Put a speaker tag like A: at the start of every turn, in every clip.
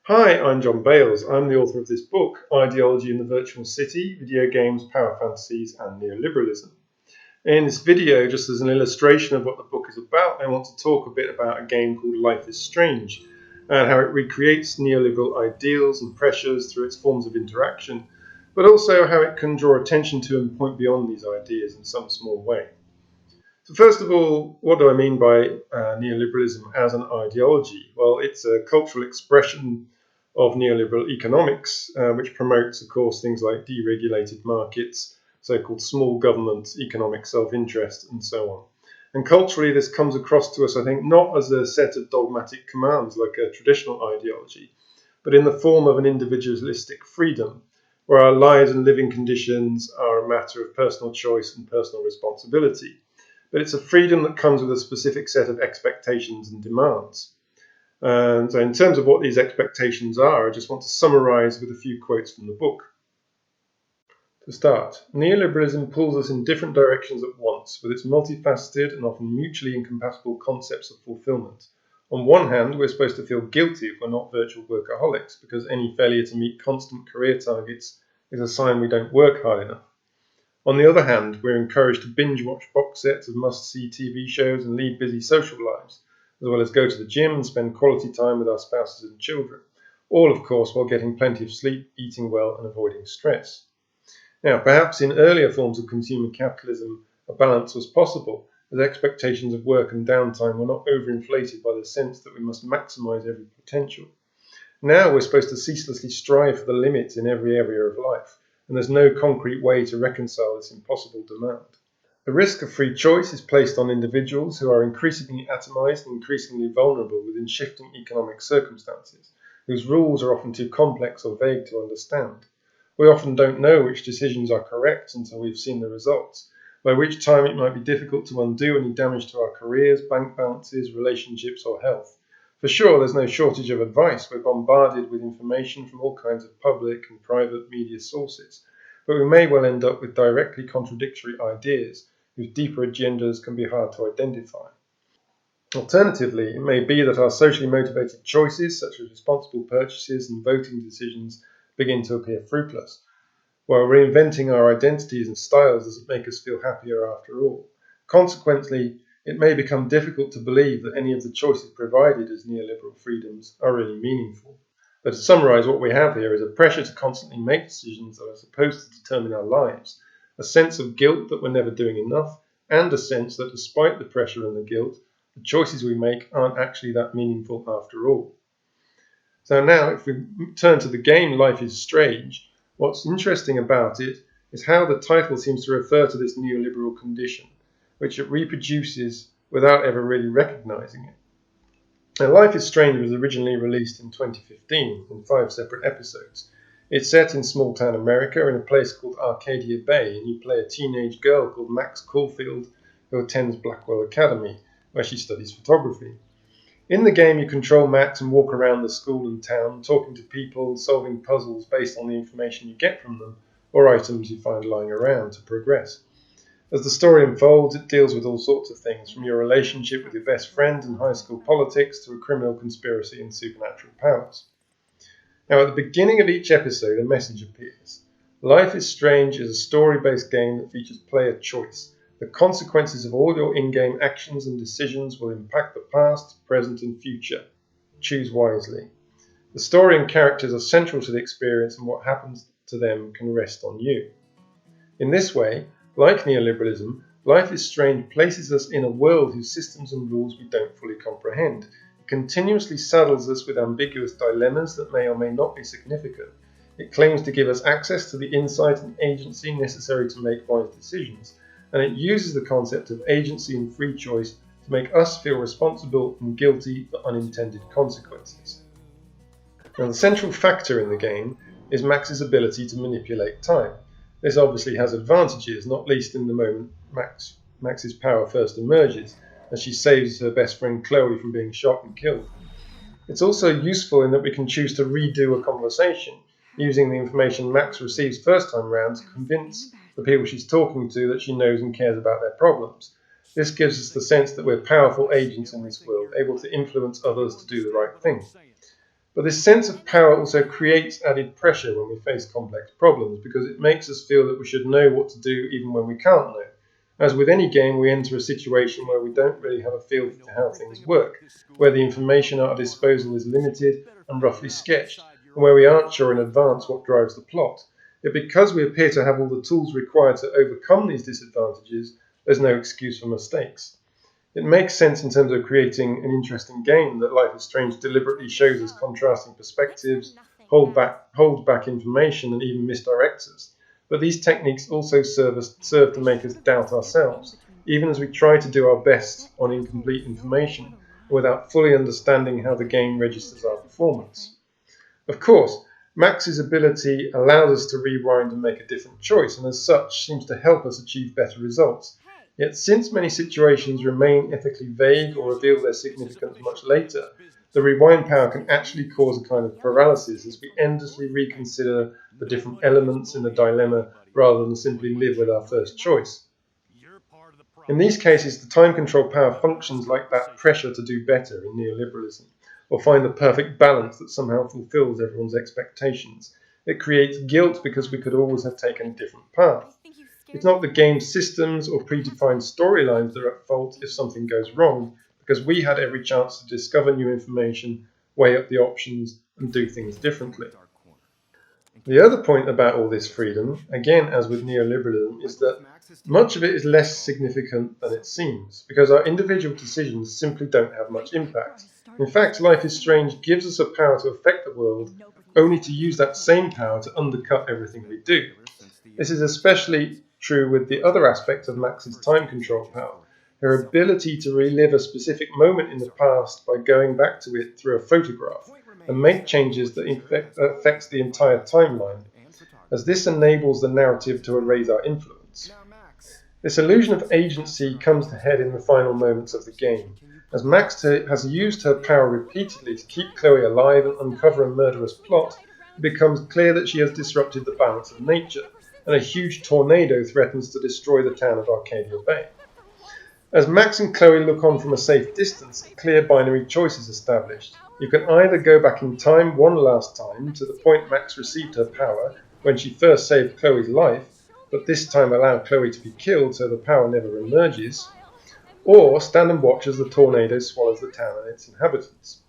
A: Hi, I'm Jon Bailes. I'm the author of this book, Ideology in the Virtual City, Videogames, Power Fantasies and Neoliberalism. In this video, just as an illustration of what the book is about, I want to talk a bit about a game called Life is Strange and how it recreates neoliberal ideals and pressures through its forms of interaction, but also how it can draw attention to and point beyond these ideas in some small way. So first of all, what do I mean by neoliberalism as an ideology? Well, it's a cultural expression of neoliberal economics, which promotes, of course, things like deregulated markets, so-called small government, economic self-interest, and so on. And culturally, this comes across to us, I think, not as a set of dogmatic commands like a traditional ideology, but in the form of an individualistic freedom, where our lives and living conditions are a matter of personal choice and personal responsibility. But it's a freedom that comes with a specific set of expectations and demands. And so in terms of what these expectations are, I just want to summarize with a few quotes from the book. To start, neoliberalism pulls us in different directions at once with its multifaceted and often mutually incompatible concepts of fulfillment. On one hand, we're supposed to feel guilty if we're not virtual workaholics, because any failure to meet constant career targets is a sign we don't work hard enough. On the other hand, we're encouraged to binge-watch box sets of must-see TV shows and lead busy social lives, as well as go to the gym and spend quality time with our spouses and children, all, of course, while getting plenty of sleep, eating well, and avoiding stress. Now, perhaps in earlier forms of consumer capitalism, a balance was possible, as expectations of work and downtime were not overinflated by the sense that we must maximize every potential. Now we're supposed to ceaselessly strive for the limits in every area of life, and there's no concrete way to reconcile this impossible demand. The risk of free choice is placed on individuals who are increasingly atomized and increasingly vulnerable within shifting economic circumstances, whose rules are often too complex or vague to understand. We often don't know which decisions are correct until we've seen the results, by which time it might be difficult to undo any damage to our careers, bank balances, relationships or health. For sure, there's no shortage of advice. We're bombarded with information from all kinds of public and private media sources, but we may well end up with directly contradictory ideas whose deeper agendas can be hard to identify. Alternatively, it may be that our socially motivated choices, such as responsible purchases and voting decisions, begin to appear fruitless, while reinventing our identities and styles doesn't make us feel happier after all. Consequently, it may become difficult to believe that any of the choices provided as neoliberal freedoms are really meaningful. But to summarize, what we have here is a pressure to constantly make decisions that are supposed to determine our lives, a sense of guilt that we're never doing enough, and a sense that despite the pressure and the guilt, the choices we make aren't actually that meaningful after all. So now, if we turn to the game Life is Strange, what's interesting about it is how the title seems to refer to this neoliberal condition, which it reproduces without ever really recognizing it. Now, Life is Strange was originally released in 2015 in 5 separate episodes. It's set in small-town America in a place called Arcadia Bay, and you play a teenage girl called Max Caulfield who attends Blackwell Academy, where she studies photography. In the game, you control Max and walk around the school and town, talking to people, solving puzzles based on the information you get from them, or items you find lying around to progress. As the story unfolds, it deals with all sorts of things, from your relationship with your best friend and high school politics to a criminal conspiracy and supernatural powers. Now, at the beginning of each episode, a message appears. Life is Strange is a story-based game that features player choice. The consequences of all your in-game actions and decisions will impact the past, present, and future. Choose wisely. The story and characters are central to the experience, and what happens to them can rest on you. In this way, like neoliberalism, Life is Strange places us in a world whose systems and rules we don't fully comprehend. It continuously saddles us with ambiguous dilemmas that may or may not be significant. It claims to give us access to the insight and agency necessary to make wise decisions, and it uses the concept of agency and free choice to make us feel responsible and guilty for unintended consequences. Now, the central factor in the game is Max's ability to manipulate time. This obviously has advantages, not least in the moment Max's power first emerges, as she saves her best friend Chloe from being shot and killed. It's also useful in that we can choose to redo a conversation, using the information Max receives first time round to convince the people she's talking to that she knows and cares about their problems. This gives us the sense that we're powerful agents in this world, able to influence others to do the right thing. But this sense of power also creates added pressure when we face complex problems, because it makes us feel that we should know what to do even when we can't know. As with any game, we enter a situation where we don't really have a feel for how things work, where the information at our disposal is limited and roughly sketched, and where we aren't sure in advance what drives the plot. Yet because we appear to have all the tools required to overcome these disadvantages, there's no excuse for mistakes. It makes sense in terms of creating an interesting game that Life is Strange deliberately shows us contrasting perspectives, hold back information, and even misdirects us. But these techniques also serve to make us doubt ourselves, even as we try to do our best on incomplete information without fully understanding how the game registers our performance. Of course, Max's ability allows us to rewind and make a different choice, and as such seems to help us achieve better results. Yet since many situations remain ethically vague or reveal their significance much later, the rewind power can actually cause a kind of paralysis as we endlessly reconsider the different elements in the dilemma rather than simply live with our first choice. In these cases, the time control power functions like that pressure to do better in neoliberalism, or find the perfect balance that somehow fulfills everyone's expectations. It creates guilt because we could always have taken a different path. It's not the game's systems or predefined storylines that are at fault if something goes wrong, because we had every chance to discover new information, weigh up the options, and do things differently. The other point about all this freedom, again as with neoliberalism, is that much of it is less significant than it seems, because our individual decisions simply don't have much impact. In fact, Life is Strange gives us a power to affect the world, only to use that same power to undercut everything we do. This is especially true with the other aspect of Max's time control power, her ability to relive a specific moment in the past by going back to it through a photograph and make changes that affects the entire timeline, as this enables the narrative to erase our influence. This illusion of agency comes to head in the final moments of the game, as Max has used her power repeatedly to keep Chloe alive and uncover a murderous plot. It becomes clear that she has disrupted the balance of nature, and a huge tornado threatens to destroy the town of Arcadia Bay. As Max and Chloe look on from a safe distance, a clear binary choice is established. You can either go back in time one last time to the point Max received her power, when she first saved Chloe's life, but this time allow Chloe to be killed so the power never emerges, or stand and watch as the tornado swallows the town and its inhabitants.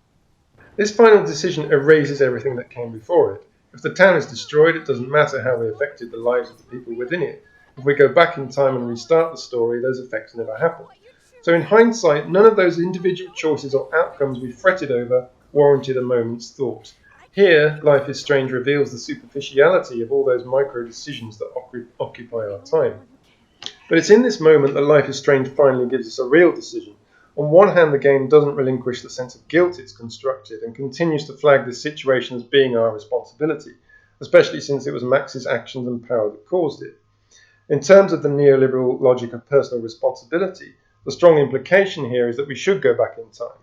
A: This final decision erases everything that came before it. If the town is destroyed, it doesn't matter how we affected the lives of the people within it. If we go back in time and restart the story, those effects never happen. So in hindsight, none of those individual choices or outcomes we fretted over warranted a moment's thought. Here, Life is Strange reveals the superficiality of all those micro decisions that occupy our time. But it's in this moment that Life is Strange finally gives us a real decision. On one hand, the game doesn't relinquish the sense of guilt it's constructed and continues to flag this situation as being our responsibility, especially since it was Max's actions and power that caused it. In terms of the neoliberal logic of personal responsibility, the strong implication here is that we should go back in time.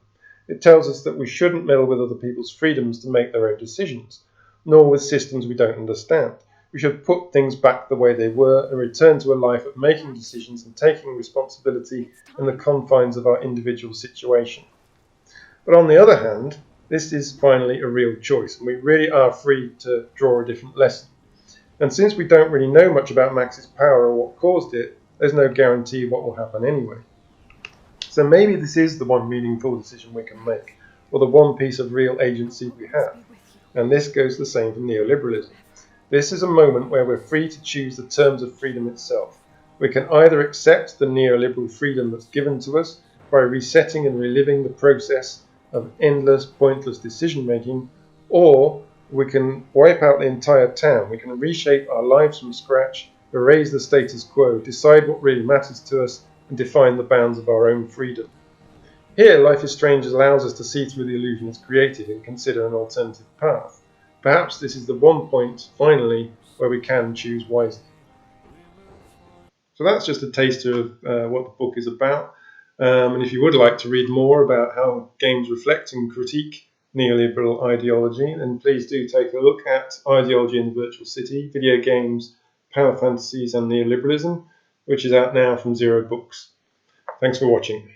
A: It tells us that we shouldn't meddle with other people's freedoms to make their own decisions, nor with systems we don't understand. We should put things back the way they were and return to a life of making decisions and taking responsibility in the confines of our individual situation. But on the other hand, this is finally a real choice, and we really are free to draw a different lesson. And since we don't really know much about Max's power or what caused it, there's no guarantee what will happen anyway. So maybe this is the one meaningful decision we can make, or the one piece of real agency we have. And this goes the same for neoliberalism. This is a moment where we're free to choose the terms of freedom itself. We can either accept the neoliberal freedom that's given to us by resetting and reliving the process of endless, pointless decision-making, or we can wipe out the entire town. We can reshape our lives from scratch, erase the status quo, decide what really matters to us, and define the bounds of our own freedom. Here, Life is Strange allows us to see through the illusion it's created and consider an alternative path. Perhaps this is the one point, finally, where we can choose wisely. So that's just a taster of what the book is about. And if you would like to read more about how games reflect and critique neoliberal ideology, then please do take a look at Ideology in the Virtual City, Videogames, Power Fantasies and Neoliberalism, which is out now from Zer0 Books. Thanks for watching.